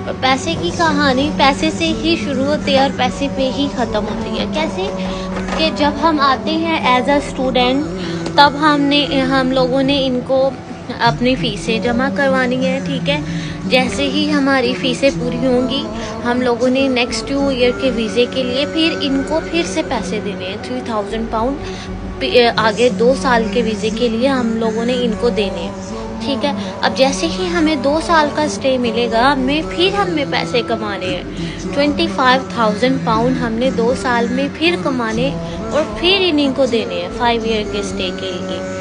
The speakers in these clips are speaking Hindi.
पैसे की कहानी पैसे से ही शुरू होती है और पैसे पे ही ख़त्म होती है। कैसे कि जब हम आते हैं एज अ स्टूडेंट, तब हम लोगों ने इनको अपनी फ़ीसें जमा करवानी है, ठीक है। जैसे ही हमारी फ़ीसें पूरी होंगी, हम लोगों ने नेक्स्ट 2 ईयर के वीज़े के लिए फिर इनको फिर से पैसे देने हैं, 3000 पाउंड आगे 2 साल के वीज़े के लिए हम लोगों ने इनको देने हैं, ठीक है। अब जैसे ही हमें 2 साल का स्टे मिलेगा, हमें पैसे कमाने हैं 25,000 पाउंड हमने 2 साल में फिर कमाने और फिर इन्हीं को देने हैं 5 ईयर के स्टे के लिए।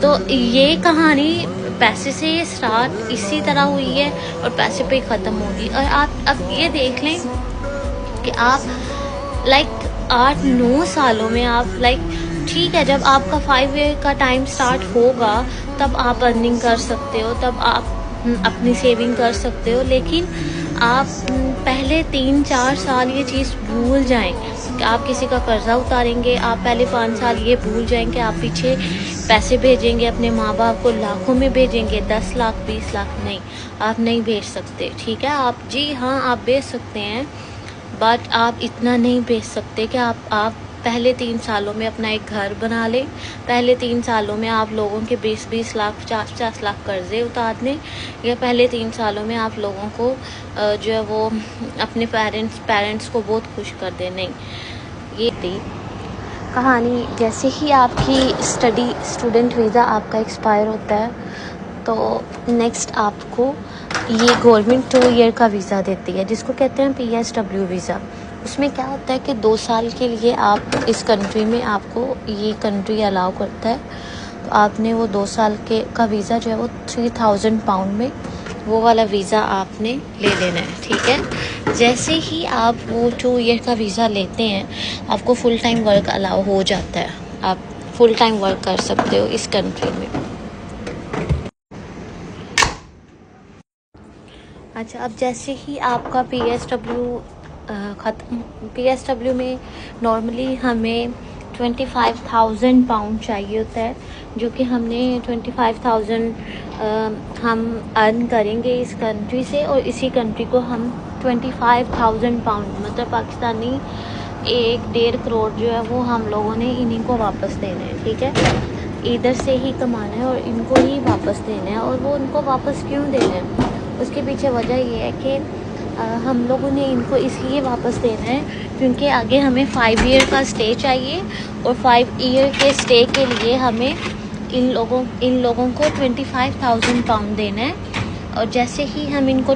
तो ये कहानी पैसे से स्टार्ट इसी तरह हुई है और पैसे पे ख़त्म होगी। और आप अब ये देख लें कि आप लाइक 8-9 सालों में आप ठीक है, जब आपका 5 ईयर का टाइम स्टार्ट होगा तब आप अर्निंग कर सकते हो, तब आप अपनी सेविंग कर सकते हो। लेकिन आप पहले 3-4 साल ये चीज़ भूल जाएं कि आप किसी का कर्जा उतारेंगे। आप पहले 5 साल ये भूल जाएं कि आप पीछे पैसे भेजेंगे अपने माँ बाप को, लाखों में भेजेंगे, 10 लाख 20 लाख नहीं, आप नहीं भेज सकते, ठीक है। आप जी हाँ, आप भेज सकते हैं, बट आप इतना नहीं भेज सकते कि आप पहले 3 सालों में अपना एक घर बना लें। पहले 3 सालों में आप लोगों के 20-20 लाख 50-50 लाख कर्जे उतार दें, या पहले 3 सालों में आप लोगों को जो है वो अपने पेरेंट्स को बहुत खुश कर दें। नहीं, ये थी कहानी। जैसे ही आपकी स्टूडेंट वीज़ा आपका एक्सपायर होता है, तो नेक्स्ट आपको ये गवर्नमेंट 2 ईयर का वीज़ा देती है, जिसको कहते हैं PSW वीज़ा। उसमें क्या होता है कि 2 साल के लिए आप इस कंट्री में, आपको ये कंट्री अलाउ करता है, तो आपने वो 2 साल का वीज़ा जो है वो 3000 पाउंड में वो वाला वीज़ा आपने ले लेना है, ठीक है। जैसे ही आप वो 2 ईयर का वीज़ा लेते हैं, आपको फुल टाइम वर्क अलाउ हो जाता है, आप फुल टाइम वर्क कर सकते हो इस कंट्री में। अच्छा, अब जैसे ही आपका PSW PSW में नॉर्मली हमें 25,000 पाउंड चाहिए होता है, जो कि हमने 25,000 हम अर्न करेंगे इस कंट्री से, और इसी कंट्री को हम 25,000 पाउंड मतलब पाकिस्तानी 1-1.5 करोड़ जो है वो हम लोगों ने इन्हीं को वापस देना है, ठीक है। इधर से ही कमाना है और इनको ही वापस देना है। और वो उनको वापस क्यों देना है, उसके पीछे वजह ये है कि हम लोगों ने इनको इसलिए वापस देना है क्योंकि आगे हमें 5 ईयर का स्टे चाहिए, और 5 ईयर के स्टे के लिए हमें इन लोगों को 25,000 पाउंड देना है। और जैसे ही हम इनको